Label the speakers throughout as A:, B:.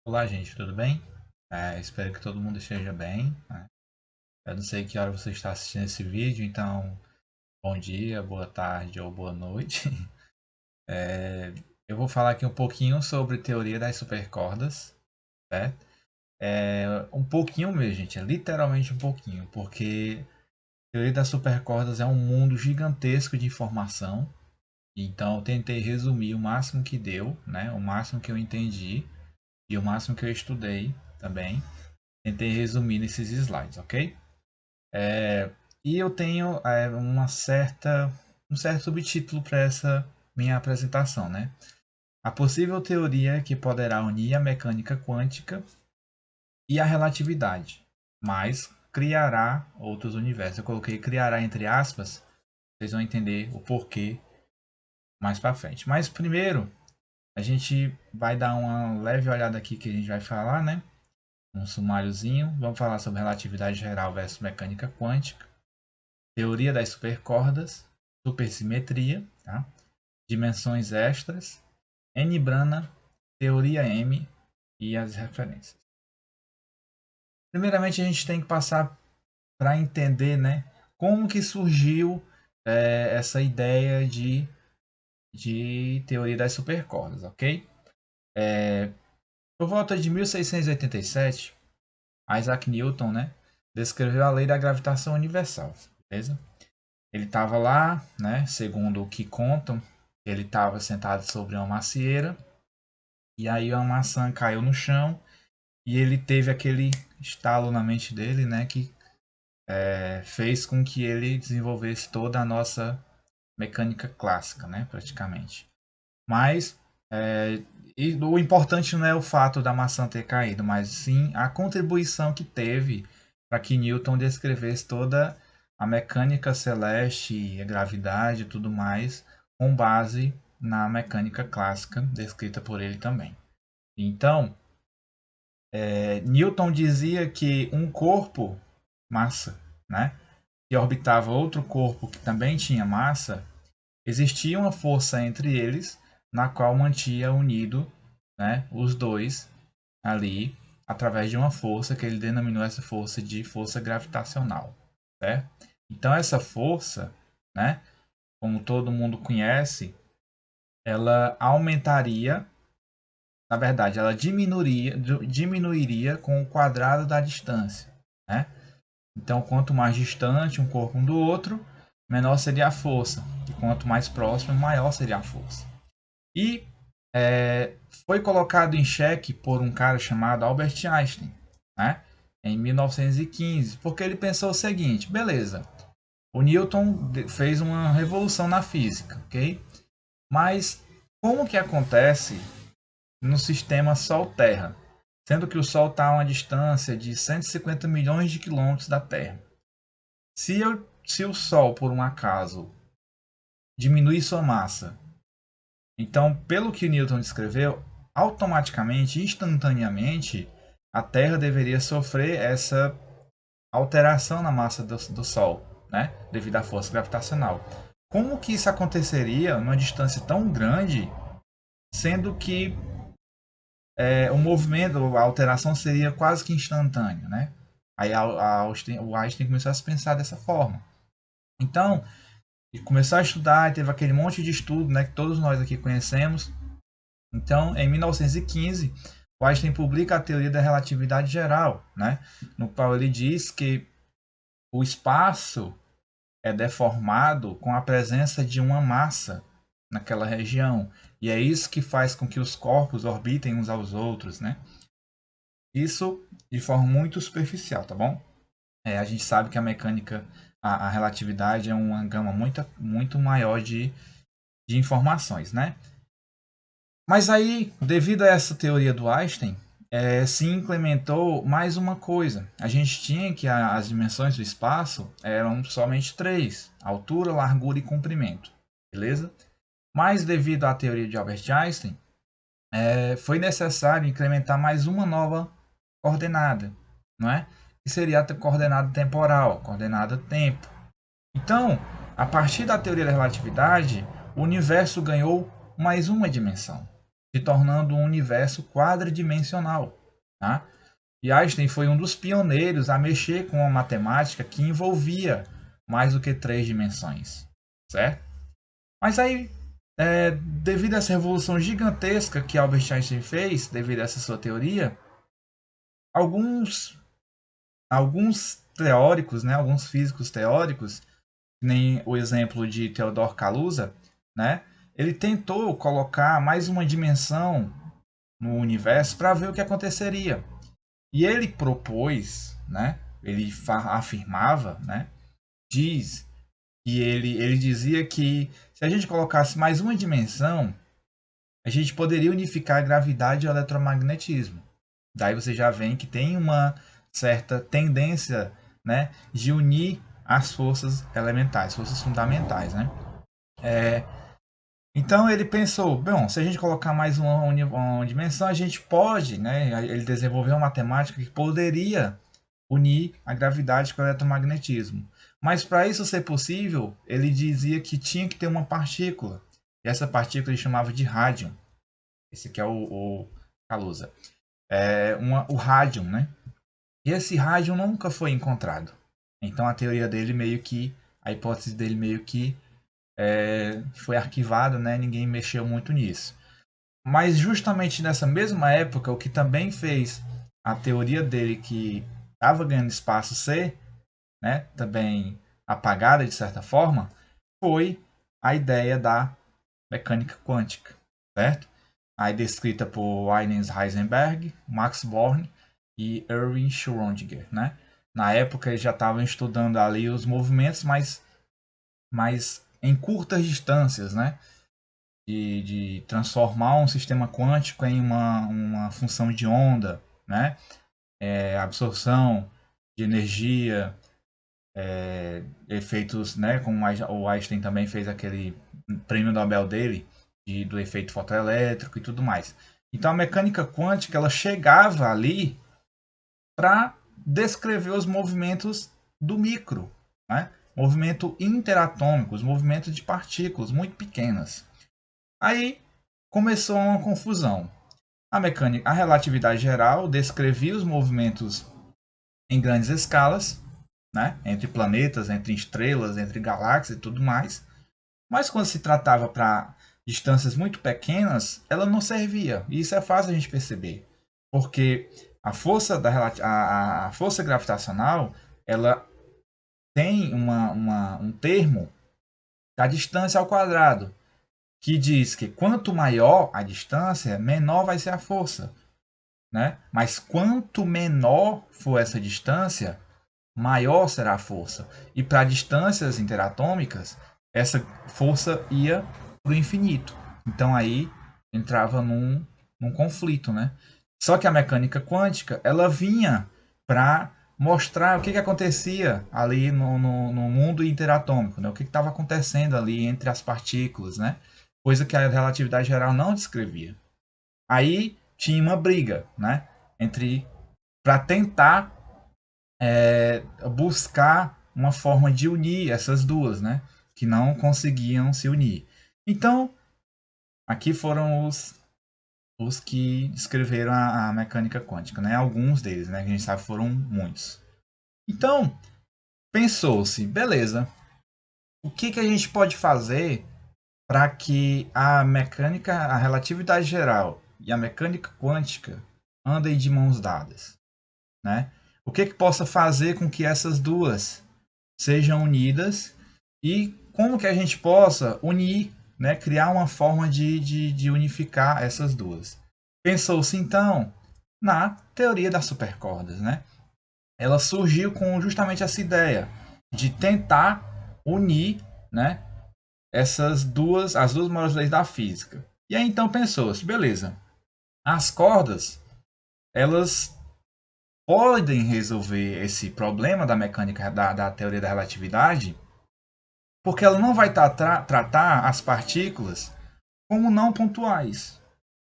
A: Olá, gente, tudo bem? Espero que todo mundo esteja bem, né? Eu não sei que hora você está assistindo esse vídeo, então bom dia, boa tarde ou boa noite. Eu vou falar aqui um pouquinho sobre teoria das supercordas, certo? Um pouquinho mesmo, gente, é literalmente um pouquinho, porque teoria das supercordas é um mundo gigantesco de informação. Então eu tentei resumir o máximo que deu, né? O máximo que eu entendi e o máximo que eu estudei também. Tentei resumir nesses slides, ok? E eu tenho um certo subtítulo para essa minha apresentação, né? A possível teoria que poderá unir a mecânica quântica e a relatividade, mas criará outros universos. Eu coloquei criará entre aspas, vocês vão entender o porquê mais para frente. Mas primeiro, a gente vai dar uma leve olhada aqui que a gente vai falar, né? Um sumáriozinho. Vamos falar sobre relatividade geral versus mecânica quântica. Teoria das supercordas, supersimetria, tá? Dimensões extras, N-Brana, teoria M e as referências. Primeiramente, a gente tem que passar para entender, né, como que surgiu essa ideia de teoria das supercordas, ok? Por volta de 1687, Isaac Newton, né, descreveu a lei da gravitação universal, beleza? Ele estava lá, né? Segundo o que contam, ele estava sentado sobre uma macieira e aí uma maçã caiu no chão e ele teve aquele estalo na mente dele, né? Que fez com que ele desenvolvesse toda a nossa mecânica clássica, né? Praticamente. Mas e o importante não é o fato da maçã ter caído, mas sim a contribuição que teve para que Newton descrevesse toda a mecânica celeste, a gravidade e tudo mais, com base na mecânica clássica descrita por ele também. Então, Newton dizia que um corpo, massa, né, que orbitava outro corpo que também tinha massa, existia uma força entre eles na qual mantinha unido, né, os dois ali através de uma força que ele denominou essa força de força gravitacional, certo? Então essa força, né, como todo mundo conhece, ela aumentaria, na verdade, ela diminuiria com o quadrado da distância, né? Então quanto mais distante um corpo um do outro, menor seria a força, e quanto mais próximo, maior seria a força. E foi colocado em xeque por um cara chamado Albert Einstein, né? Em 1915, porque ele pensou o seguinte: beleza, o Newton fez uma revolução na física, ok? Mas como que acontece no sistema Sol-Terra, sendo que o Sol está a uma distância de 150 milhões de quilômetros da Terra? Se o Sol, por um acaso, diminuir sua massa, então, pelo que Newton descreveu, automaticamente, instantaneamente, a Terra deveria sofrer essa alteração na massa do Sol, né? Devido à força gravitacional. Como que isso aconteceria numa distância tão grande, sendo que o movimento, a alteração seria quase que instantânea, né? Aí o Einstein começou a se pensar dessa forma. Então, ele começou a estudar, teve aquele monte de estudo, né, que todos nós aqui conhecemos. Então, em 1915, o Einstein publica a teoria da relatividade geral, né, no qual ele diz que o espaço é deformado com a presença de uma massa naquela região. E é isso que faz com que os corpos orbitem uns aos outros, né? Isso de forma muito superficial, tá bom? A gente sabe que a mecânica, a relatividade é uma gama muito maior de informações, né? Mas aí, devido a essa teoria do Einstein, se implementou mais uma coisa. A gente tinha que as dimensões do espaço eram somente três: altura, largura e comprimento. Beleza? Mas devido à teoria de Albert Einstein, foi necessário incrementar mais uma nova coordenada, não é? Que seria a coordenada temporal, coordenada tempo. Então, a partir da teoria da relatividade, o universo ganhou mais uma dimensão. se tornando um universo quadridimensional, tá? E Einstein foi um dos pioneiros a mexer com uma matemática que envolvia mais do que 3 dimensões, certo? Mas aí, devido a essa revolução gigantesca que Albert Einstein fez, devido a essa sua teoria, alguns, alguns teóricos, né, alguns físicos teóricos, nem o exemplo de Theodor Kaluza, né, ele tentou colocar mais uma dimensão no universo para ver o que aconteceria. E ele propôs, né, ele afirmava, né, diz que ele dizia que se a gente colocasse mais uma dimensão, a gente poderia unificar a gravidade e o eletromagnetismo. Daí você já vê que tem uma certa tendência, né, de unir as forças elementais, forças fundamentais, né? Então ele pensou, bom, se a gente colocar mais uma dimensão, a gente pode, né? Ele desenvolveu uma matemática que poderia unir a gravidade com o eletromagnetismo. Mas para isso ser possível, ele dizia que tinha que ter uma partícula. E essa partícula ele chamava de rádio. Esse aqui é o Kaluza. O rádio, né? E esse rádio nunca foi encontrado. Então a teoria dele meio que, a hipótese dele meio que foi arquivada, né? Ninguém mexeu muito nisso. Mas justamente nessa mesma época, o que também fez a teoria dele que estava ganhando espaço ser, né, também apagada de certa forma, foi a ideia da mecânica quântica, certo? Aí descrita por Ernst Heisenberg, Max Born e Erwin Schrödinger, né? Na época eles já estavam estudando ali os movimentos, mas em curtas distâncias, né? De transformar um sistema quântico em uma função de onda, né? Absorção de energia, efeitos, né? Como o Einstein também fez aquele prêmio Nobel dele do efeito fotoelétrico e tudo mais. Então a mecânica quântica ela chegava ali para descrever os movimentos do micro, né? Movimento interatômico, os movimentos de partículas muito pequenas. Aí começou uma confusão. A relatividade geral descrevia os movimentos em grandes escalas, né? Entre planetas, entre estrelas, entre galáxias e tudo mais. Mas quando se tratava para distâncias muito pequenas, ela não servia. E isso é fácil a gente perceber. Porque a força gravitacional ela tem um termo da distância ao quadrado, que diz que quanto maior a distância, menor vai ser a força. Né? Mas quanto menor for essa distância, maior será a força. E para distâncias interatômicas, essa força ia para o infinito. Então aí entrava num conflito, né? Só que a mecânica quântica, ela vinha para mostrar o que acontecia ali no mundo interatômico, né? O que estava acontecendo ali entre as partículas, né? Coisa que a relatividade geral não descrevia. Aí tinha uma briga, né? Entre para tentar buscar uma forma de unir essas duas, né? Que não conseguiam se unir. Então, aqui foram os que escreveram a mecânica quântica, né? Alguns deles, né? Que a gente sabe foram muitos. Então, pensou-se, beleza, o que a gente pode fazer para que a mecânica, a relatividade geral e a mecânica quântica andem de mãos dadas, né? O que possa fazer com que essas duas sejam unidas e como que a gente possa unir, né, criar uma forma de unificar essas duas. Pensou-se então na teoria das supercordas, né? Ela surgiu com justamente essa ideia de tentar unir, né, as duas maiores leis da física. E aí então pensou-se, beleza, as cordas, elas podem resolver esse problema da mecânica da teoria da relatividade, porque ela não vai tratar as partículas como não pontuais,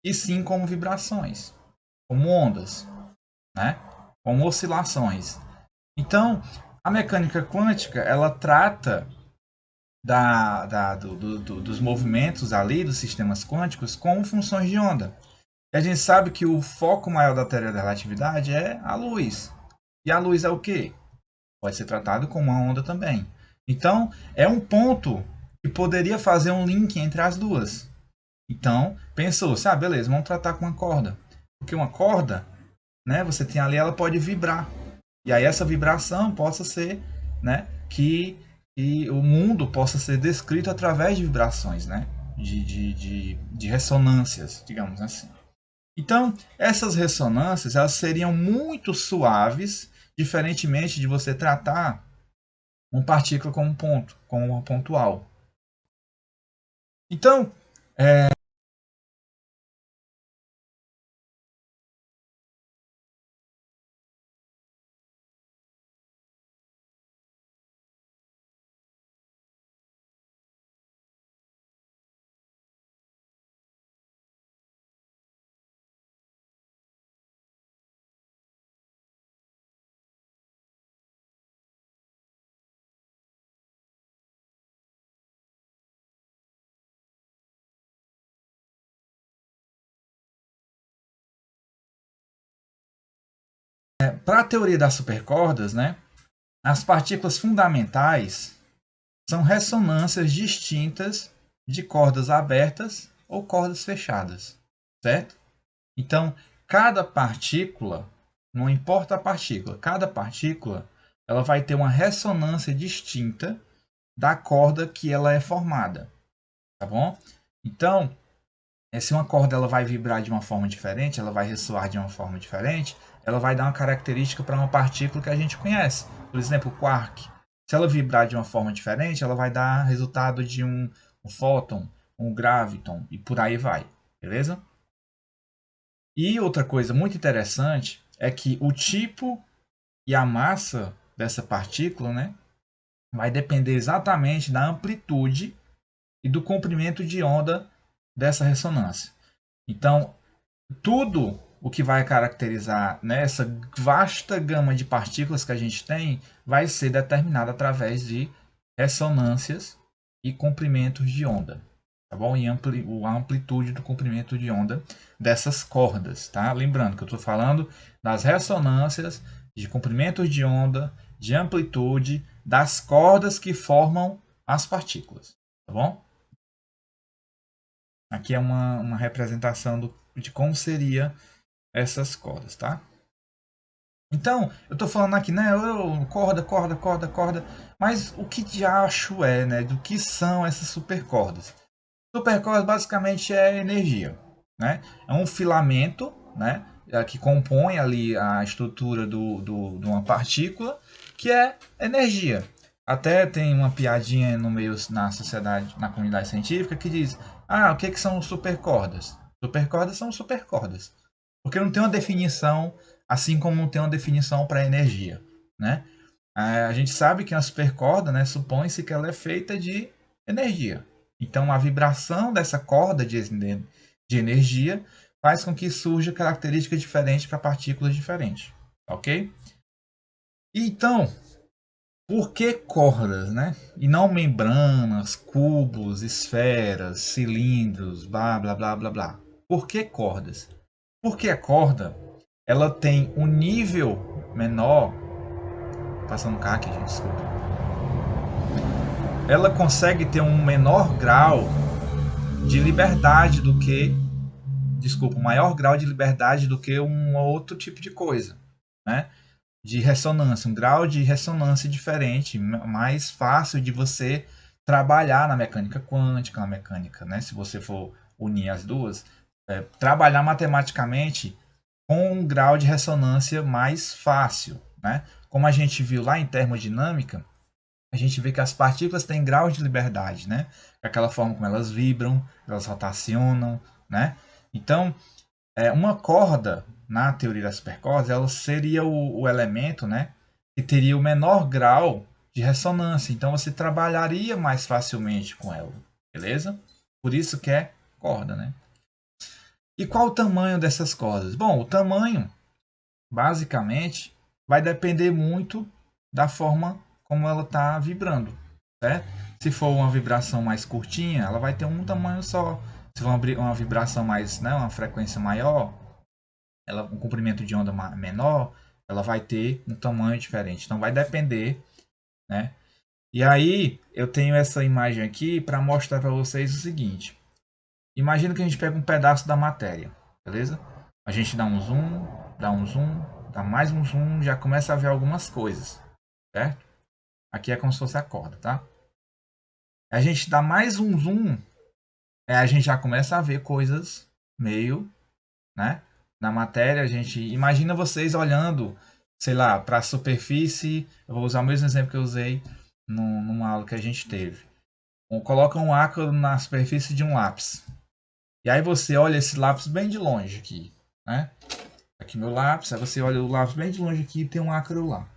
A: e sim como vibrações, como ondas, né? Como oscilações. Então, a mecânica quântica ela trata dos movimentos ali dos sistemas quânticos com funções de onda. E a gente sabe que o foco maior da teoria da relatividade é a luz. E a luz é o quê? Pode ser tratado como uma onda também. Então, é um ponto que poderia fazer um link entre as duas. Então, pensou-se, beleza, vamos tratar com uma corda. Porque uma corda, né, você tem ali, ela pode vibrar. E aí essa vibração possa ser, né, que o mundo possa ser descrito através de vibrações, né, de ressonâncias, digamos assim. Então, essas ressonâncias, elas seriam muito suaves, diferentemente de você tratar uma partícula como um ponto, como uma pontual. Então, para a teoria das supercordas, né, as partículas fundamentais são ressonâncias distintas de cordas abertas ou cordas fechadas, certo? Então, cada partícula, não importa a partícula, cada partícula ela vai ter uma ressonância distinta da corda que ela é formada, tá bom? Então, se uma corda ela vai vibrar de uma forma diferente, ela vai ressoar de uma forma diferente, ela vai dar uma característica para uma partícula que a gente conhece. Por exemplo, o quark. Se ela vibrar de uma forma diferente, ela vai dar resultado de um fóton, um graviton e por aí vai, beleza? E outra coisa muito interessante é que o tipo e a massa dessa partícula, né, vai depender exatamente da amplitude e do comprimento de onda dessa ressonância. Então, tudo o que vai caracterizar, né, essa vasta gama de partículas que a gente tem vai ser determinado através de ressonâncias e comprimentos de onda, tá bom? E a amplitude do comprimento de onda dessas cordas, tá? Lembrando que eu estou falando das ressonâncias, de comprimentos de onda, de amplitude das cordas que formam as partículas, tá bom? Aqui é uma representação de como seria essas cordas, tá? Então, eu tô falando aqui, né? Corda, corda, corda, corda. Mas o que diacho é, né? Do que são essas supercordas? Supercordas basicamente é energia, né? É um filamento, né? Que compõe ali a estrutura de uma partícula, que é energia. Até tem uma piadinha no meio na sociedade, na comunidade científica, que diz: o que são supercordas? Supercordas são supercordas. Porque não tem uma definição, assim como não tem uma definição para energia, né? A gente sabe que a supercorda, né, supõe-se que ela é feita de energia. Então, a vibração dessa corda de energia faz com que surja características diferentes para partículas diferentes, ok? Então, por que cordas, né? E não membranas, cubos, esferas, cilindros, blá blá blá blá blá. Por que cordas? Porque a corda ela tem um nível menor. Passando um carro aqui, gente, desculpa. Ela consegue ter um menor grau de liberdade do que. Desculpa, um maior grau de liberdade do que um outro tipo de coisa, né? De ressonância, um grau de ressonância diferente, mais fácil de você trabalhar na mecânica quântica, na mecânica, né? Se você for unir as duas, trabalhar matematicamente com um grau de ressonância mais fácil, né? Como a gente viu lá em termodinâmica, a gente vê que as partículas têm graus de liberdade, né? Aquela forma como elas vibram, elas rotacionam, né? Então, uma corda, na teoria das supercordas, ela seria o elemento, né? Que teria o menor grau de ressonância. Então, você trabalharia mais facilmente com ela, beleza? Por isso que é corda, né? E qual o tamanho dessas cordas? Bom, o tamanho, basicamente, vai depender muito da forma como ela está vibrando, certo? Se for uma vibração mais curtinha, ela vai ter um tamanho só. Se for uma vibração mais, né, uma frequência maior, um comprimento de onda menor, ela vai ter um tamanho diferente. Então vai depender, né? E aí eu tenho essa imagem aqui para mostrar para vocês o seguinte. Imagina que a gente pega um pedaço da matéria, beleza? A gente dá um zoom, dá mais um zoom, já começa a ver algumas coisas, certo? Aqui é como se fosse a corda, tá? A gente dá mais um zoom, a gente já começa a ver coisas meio, né? Na matéria, a gente imagina vocês olhando, sei lá, para a superfície. Eu vou usar o mesmo exemplo que eu usei numa aula que a gente teve. Coloca um ácaro na superfície de um lápis. E aí você olha esse lápis bem de longe aqui, né? Aqui meu lápis, aí você olha o lápis bem de longe aqui e tem um ácaro lá.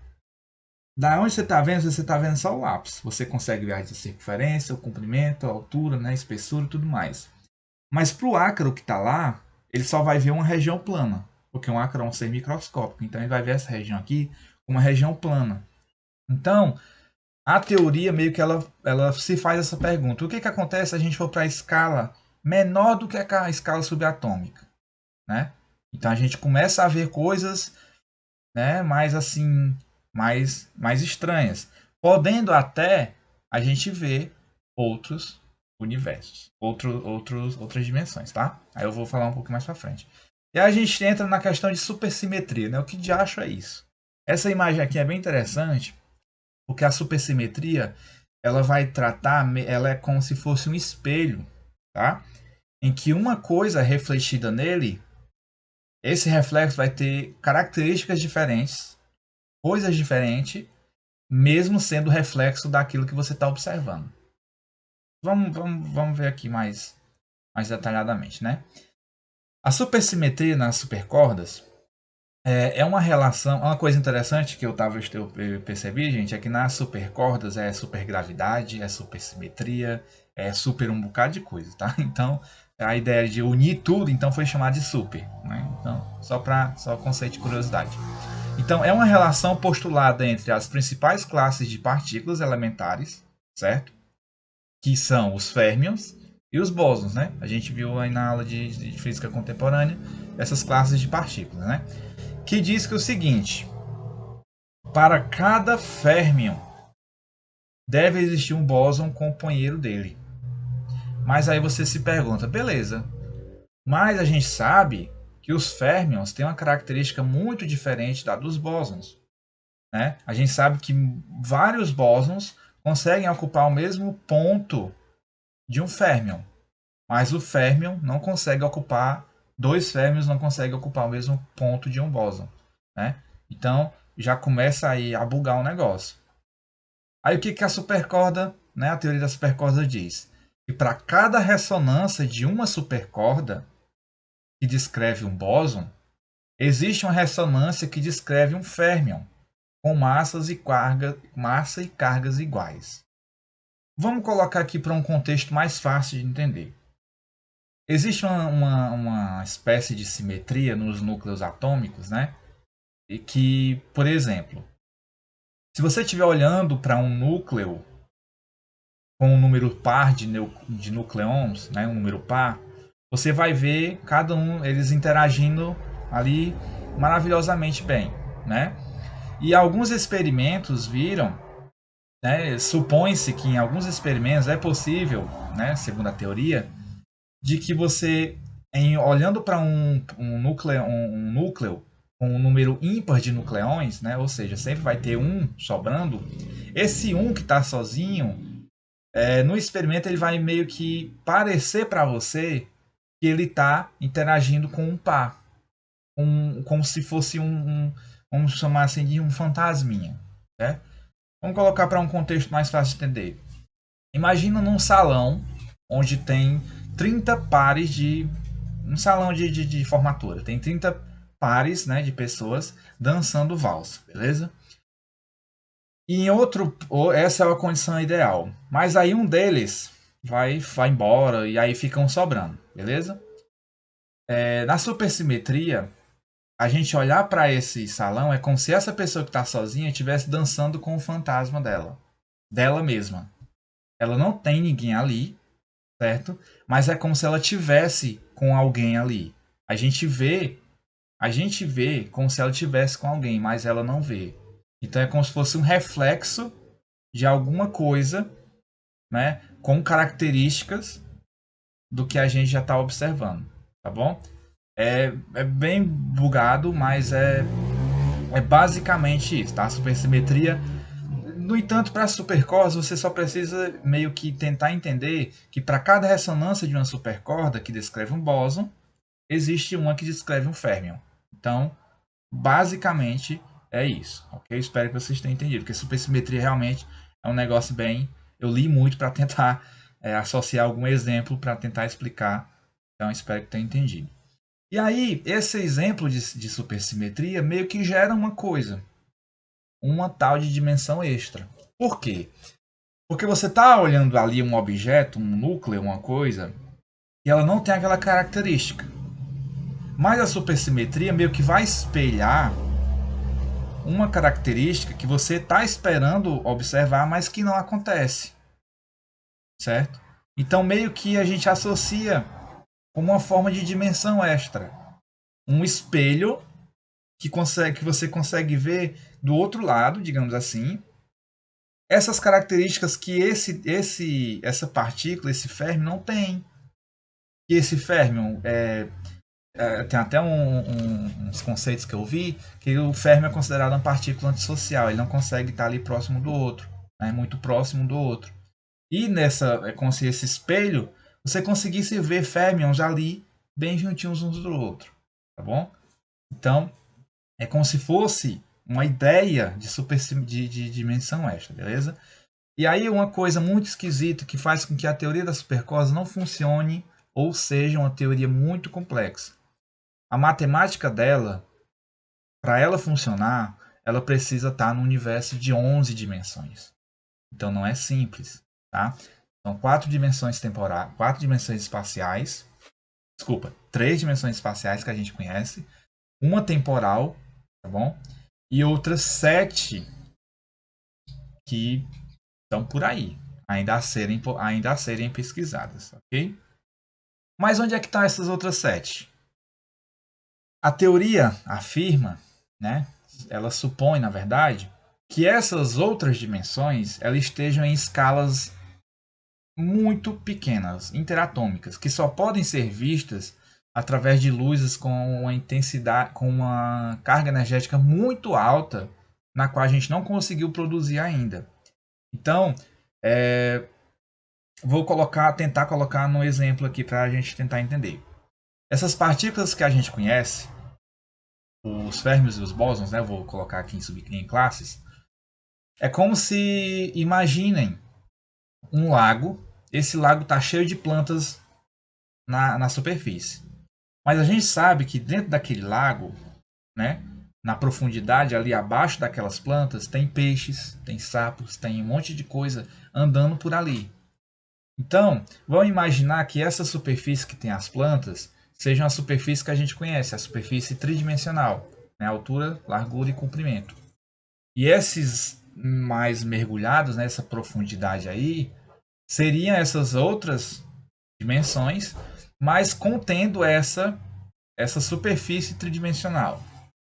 A: Da onde você está vendo, você está vendo só o lápis. Você consegue ver a circunferência, o comprimento, a altura, né, a espessura e tudo mais. Mas para o ácaro que está lá, ele só vai ver uma região plana. Porque um ácaro é um ser microscópico. Então ele vai ver essa região aqui como uma região plana. Então, a teoria meio que ela se faz essa pergunta. O que acontece se a gente for para a escala menor do que a escala subatômica? Né? Então a gente começa a ver coisas, né, mais assim, mais estranhas, podendo até a gente ver outros universos, outras dimensões, tá? Aí eu vou falar um pouco mais para frente. E aí a gente entra na questão de supersimetria, né? O que de acho é isso? Essa imagem aqui é bem interessante, porque a supersimetria, ela vai tratar, ela é como se fosse um espelho, tá? Em que uma coisa refletida nele, esse reflexo vai ter características diferentes, coisas diferentes, mesmo sendo reflexo daquilo que você está observando. Vamos ver aqui mais detalhadamente, né? A supersimetria nas supercordas é uma relação, uma coisa interessante que eu percebi, gente, é que nas supercordas é supergravidade, é supersimetria, é super um bocado de coisa, tá? Então, a ideia de unir tudo, então foi chamada de super, né? Então, só conceito de curiosidade. Então, é uma relação postulada entre as principais classes de partículas elementares, certo? Que são os férmions e os bósons, né? A gente viu aí na aula de física contemporânea essas classes de partículas, né? Que diz que o seguinte: para cada férmion deve existir um bóson companheiro dele. Mas aí você se pergunta, beleza, mas a gente sabe que os férmions têm uma característica muito diferente da dos bósons, né? A gente sabe que vários bósons conseguem ocupar o mesmo ponto de um férmion, mas o férmion não consegue ocupar, dois férmions não conseguem ocupar o mesmo ponto de um bóson, né? Então já começa aí a bugar o negócio. Aí o que a supercorda, né, a teoria da supercorda diz? Que para cada ressonância de uma supercorda que descreve um bóson, existe uma ressonância que descreve um férmion com massa e cargas iguais. Vamos colocar aqui para um contexto mais fácil de entender. Existe uma espécie de simetria nos núcleos atômicos, né? E que, por exemplo, se você estiver olhando para um núcleo com um número par de nucleons, né, um número par, você vai ver cada um eles interagindo ali maravilhosamente bem, né? E alguns experimentos viram, né, supõe-se que em alguns experimentos é possível, né, segundo a teoria, de que você, olhando para um núcleo com um número ímpar de nucleões, né, ou seja, sempre vai ter um sobrando, esse um que está sozinho, no experimento ele vai meio que parecer para você que ele está interagindo com um par, como se fosse vamos chamar assim de um fantasminha, né? Vamos colocar para um contexto mais fácil de entender. Imagina num salão onde tem 30 pares um salão de formatura, tem 30 pares, né, de pessoas dançando valsa, beleza? E em outro, essa é a condição ideal. Mas aí um deles vai embora e aí ficam sobrando, beleza? Na supersimetria, a gente olhar para esse salão é como se essa pessoa que está sozinha estivesse dançando com o fantasma dela mesma. ela não tem ninguém ali, certo? Mas é como se ela tivesse com alguém ali. A gente vê como se ela tivesse com alguém, mas ela não vê. Então é como se fosse um reflexo de alguma coisa, né, com características do que a gente já está observando, tá bom? É bem bugado, mas é basicamente isso, tá? A supersimetria. No entanto, para supercordas, você só precisa meio que tentar entender que para cada ressonância de uma supercorda que descreve um bóson, existe uma que descreve um férmion. Então, basicamente é isso, ok? Espero que vocês tenham entendido, porque supersimetria realmente é um negócio bem... Eu li muito para tentar associar algum exemplo para tentar explicar, então espero que tenham entendido. E aí, esse exemplo de supersimetria meio que gera uma coisa, uma tal de dimensão extra. Por quê? Porque você está olhando ali um objeto, um núcleo, uma coisa, e ela não tem aquela característica. Mas a supersimetria meio que vai espelhar uma característica que você está esperando observar, mas que não acontece, certo? Então meio que a gente associa como uma forma de dimensão extra, um espelho que você consegue ver do outro lado, digamos assim, essas características que essa partícula, esse férmion não tem. E esse férmion tem até uns conceitos que eu vi que o férmion é considerado uma partícula antissocial, ele não consegue estar ali próximo do outro, né, muito próximo do outro. E é como se esse espelho você conseguisse ver férmions ali bem juntinhos uns do outro, tá bom? Então é como se fosse uma ideia de dimensão extra, beleza? E aí uma coisa muito esquisita que faz com que a teoria da supercosa não funcione ou seja uma teoria muito complexa. A matemática dela, para ela funcionar, ela precisa estar no universo de 11 dimensões. Então não é simples, tá? São 4 dimensões espaciais, desculpa, 3 dimensões espaciais que a gente conhece, uma temporal, tá bom? E outras 7 que estão por aí, ainda a serem pesquisadas, ok? Mas onde é que estão essas outras 7? A teoria afirma, né? Ela supõe, na verdade, que essas outras dimensões elas estejam em escalas muito pequenas, interatômicas, que só podem ser vistas através de luzes com uma intensidade, com uma carga energética muito alta, na qual a gente não conseguiu produzir ainda. Então, vou tentar colocar no exemplo aqui para a gente tentar entender. Essas partículas que a gente conhece, os férmions e os bósons, né? Vou colocar aqui em classes. É como se imaginem um lago. Esse lago está cheio de plantas na superfície. Mas a gente sabe que dentro daquele lago, né, na profundidade ali abaixo daquelas plantas, tem peixes, tem sapos, tem um monte de coisa andando por ali. Então, vamos imaginar que essa superfície que tem as plantas seja uma superfície que a gente conhece, a superfície tridimensional, né, altura, largura e comprimento. E esses mais mergulhados nessa profundidade aí seriam essas outras dimensões, mas contendo essa superfície tridimensional,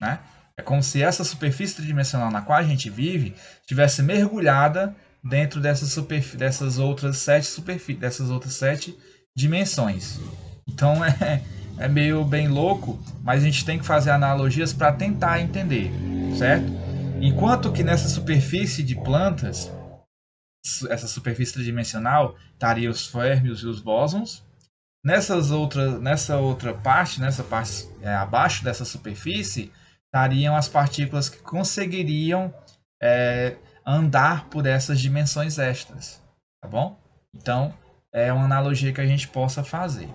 A: né? É como se essa superfície tridimensional na qual a gente vive estivesse mergulhada dentro dessas outras 7 dimensões. Então é meio bem louco, mas a gente tem que fazer analogias para tentar entender, certo? Enquanto que nessa superfície de plantas, essa superfície tridimensional, estaria os férmions e os bósons. Nessa parte abaixo dessa superfície, estariam as partículas que conseguiriam andar por essas dimensões extras, tá bom? Então, é uma analogia que a gente possa fazer.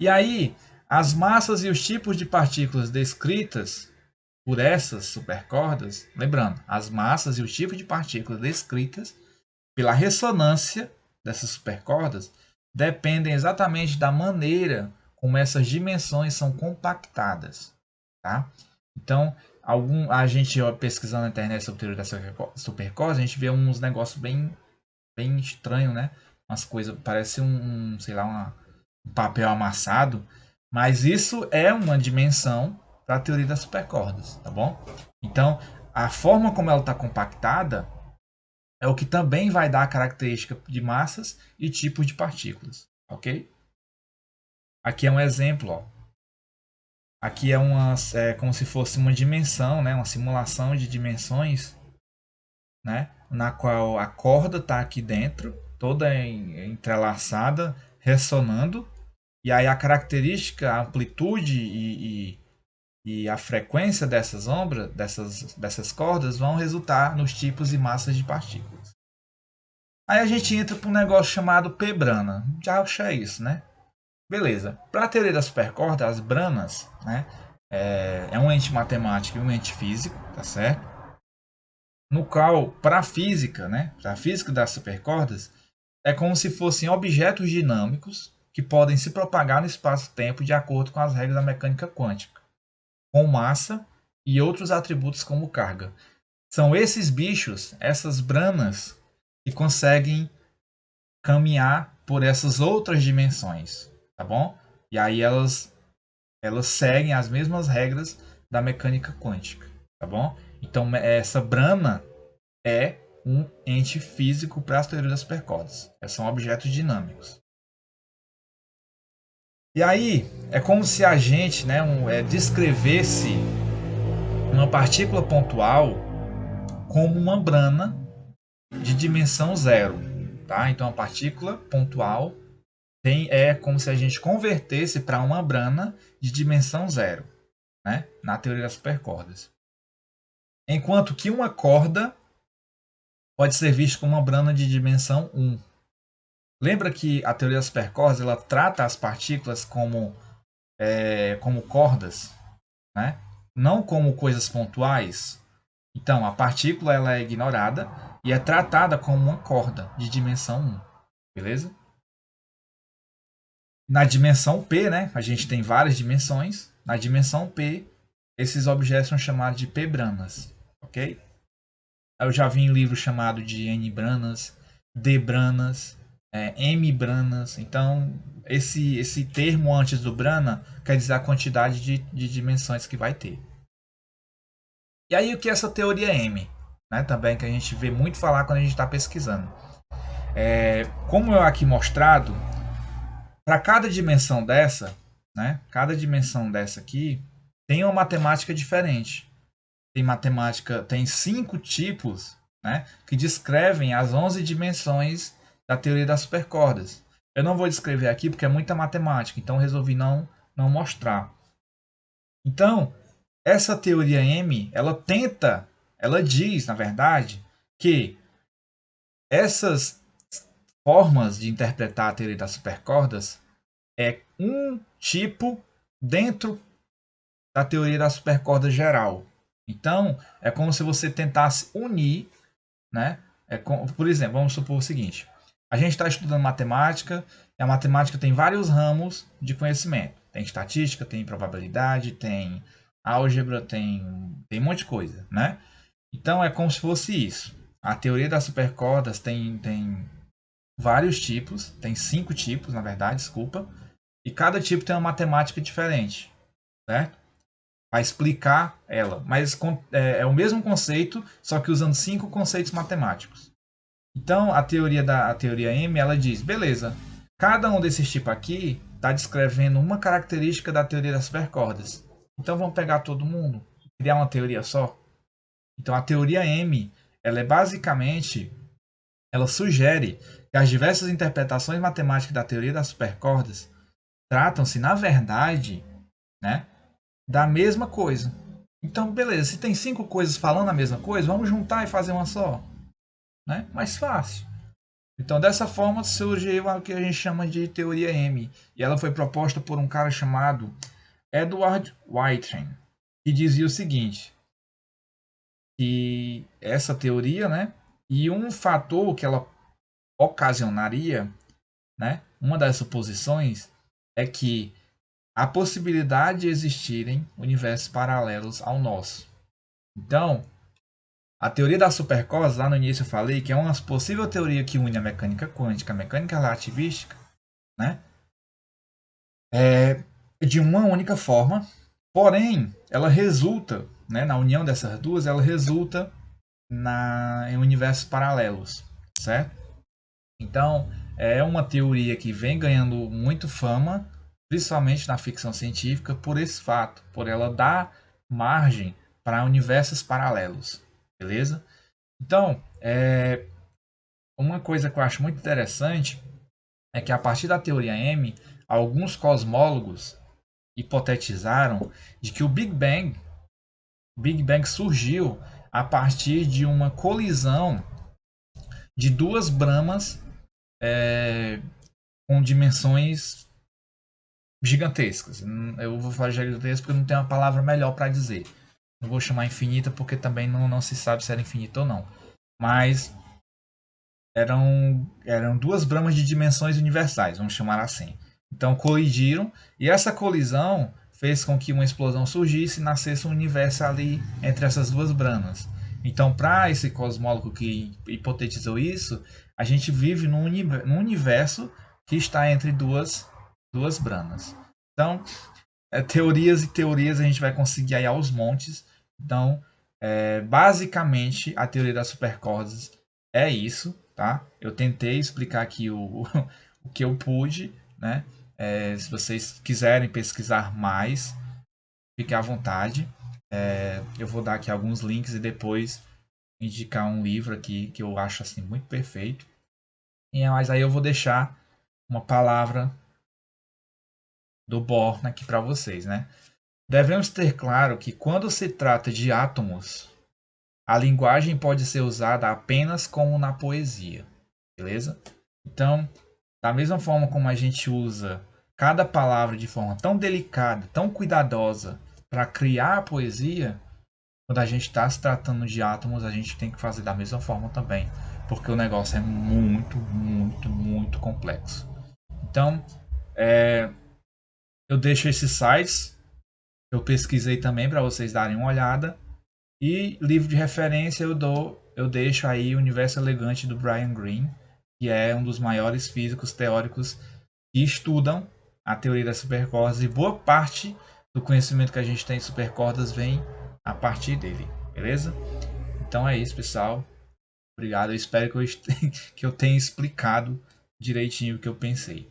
A: E aí, as massas e os tipos de partículas descritas por essas supercordas, lembrando, as massas e os tipos de partículas descritas pela ressonância dessas supercordas dependem exatamente da maneira como essas dimensões são compactadas, tá? Então, a gente pesquisando na internet sobre a teoria da supercorda, a gente vê uns negócios bem bem estranho, né? Umas coisas, parece sei lá, um papel amassado. Mas isso é uma dimensão para a teoria das supercordas, tá bom? Então, a forma como ela está compactada é o que também vai dar a característica de massas e tipos de partículas, ok? Aqui é um exemplo, ó. Aqui é como se fosse uma dimensão, né? Uma simulação de dimensões, né? Na qual a corda está aqui dentro, toda entrelaçada, ressonando, e aí a característica, a amplitude e a frequência dessas ondas, dessas cordas, vão resultar nos tipos e massas de partículas. Aí a gente entra para um negócio chamado P-brana. Já acha isso, né? Beleza. Para a teoria das supercordas, as branas, né? É um ente matemático e um ente físico, tá certo? No qual, para a física, né? Para a física das supercordas, é como se fossem objetos dinâmicos que podem se propagar no espaço-tempo de acordo com as regras da mecânica quântica, com massa e outros atributos como carga. São esses bichos, essas branas, que conseguem caminhar por essas outras dimensões, tá bom? E aí elas seguem as mesmas regras da mecânica quântica, tá bom? Então essa brana é um ente físico para as teorias das supercordas. São objetos dinâmicos. E aí é como se a gente, né, descrevesse uma partícula pontual como uma brana de dimensão zero, tá? Então a partícula pontual é como se a gente convertesse para uma brana de dimensão zero, né? Na teoria das supercordas. Enquanto que uma corda pode ser vista como uma brana de dimensão 1. Lembra que a teoria das supercordas ela trata as partículas como cordas, né? Não como coisas pontuais. Então, a partícula ela é ignorada e é tratada como uma corda de dimensão 1, beleza? Na dimensão P, né, a gente tem várias dimensões. Na dimensão P, esses objetos são chamados de P-branas, ok? Eu já vi em livro chamado de N-branas, D-branas, M-branas. Então, esse termo antes do brana quer dizer a quantidade de dimensões que vai ter. E aí, o que é essa teoria M? Né, também que a gente vê muito falar quando a gente está pesquisando. Como é aqui mostrado, para cada dimensão dessa, né, cada dimensão dessa aqui tem uma matemática diferente. Tem 5 tipos, né, que descrevem as 11 dimensões da teoria das supercordas. Eu não vou descrever aqui porque é muita matemática, então resolvi não mostrar. Então, essa teoria M, ela diz, na verdade, que essas formas de interpretar a teoria das supercordas é um tipo dentro da teoria das supercordas geral. Então, é como se você tentasse unir, né? Por exemplo, vamos supor o seguinte: a gente está estudando matemática, e a matemática tem vários ramos de conhecimento. Tem estatística, tem probabilidade, tem álgebra, tem um monte de coisa, né? Então, é como se fosse isso. A teoria das supercordas tem vários tipos, tem 5 tipos, na verdade, desculpa, e cada tipo tem uma matemática diferente, certo? Para explicar ela, mas é o mesmo conceito, só que usando 5 conceitos matemáticos. Então, a teoria M, ela diz, beleza, cada um desses tipos aqui está descrevendo uma característica da teoria das supercordas. Então, vamos pegar todo mundo e criar uma teoria só? Então, a teoria M, ela é basicamente, ela sugere que as diversas interpretações matemáticas da teoria das supercordas tratam-se, na verdade, né, da mesma coisa. Então, beleza, se tem 5 coisas falando a mesma coisa, vamos juntar e fazer uma só. Né? Mais fácil. Então, dessa forma, surgiu o que a gente chama de teoria M. E ela foi proposta por um cara chamado Edward Whiting, que dizia o seguinte, que essa teoria, né, e um fator que ela ocasionaria, né, uma das suposições é que a possibilidade de existirem universos paralelos ao nosso. Então, A teoria das supercordas, lá no início eu falei que é uma possível teoria que une a mecânica quântica, a mecânica relativística, né? De uma única forma, porém, ela resulta, né, na união dessas duas, ela resulta em universos paralelos, certo? Então, é uma teoria que vem ganhando muito fama, principalmente na ficção científica, por esse fato, por ela dar margem para universos paralelos, beleza? Então, uma coisa que eu acho muito interessante é que a partir da teoria M, alguns cosmólogos hipotetizaram de que o Big Bang surgiu a partir de uma colisão de duas bramas com dimensões gigantescas. Eu vou falar gigantescas porque não tem uma palavra melhor para dizer. Não vou chamar infinita porque também não se sabe se era infinita ou não. Mas eram duas bramas de dimensões universais, vamos chamar assim. Então colidiram e essa colisão fez com que uma explosão surgisse e nascesse um universo ali entre essas duas bramas. Então, para esse cosmólogo que hipotetizou isso, a gente vive num universo que está entre duas bramas. Então, teorias e teorias a gente vai conseguir aí aos montes. Então, basicamente, a teoria das supercordas é isso, tá? Eu tentei explicar aqui o que eu pude, né? Se vocês quiserem pesquisar mais, fique à vontade. Eu vou dar aqui alguns links e depois indicar um livro aqui que eu acho assim muito perfeito. Mas aí eu vou deixar uma palavra do Born aqui para vocês, né? Devemos ter claro que quando se trata de átomos, a linguagem pode ser usada apenas como na poesia, beleza? Então, da mesma forma como a gente usa cada palavra de forma tão delicada, tão cuidadosa para criar a poesia, quando a gente está se tratando de átomos, a gente tem que fazer da mesma forma também, porque o negócio é muito, muito, muito complexo. Então, eu deixo esses sites, eu pesquisei também para vocês darem uma olhada. E livro de referência eu deixo aí o Universo Elegante do Brian Greene, que é um dos maiores físicos teóricos que estudam a teoria das supercordas e boa parte do conhecimento que a gente tem de supercordas vem a partir dele, beleza? Então é isso, pessoal. Obrigado. Eu espero que eu tenha explicado direitinho o que eu pensei.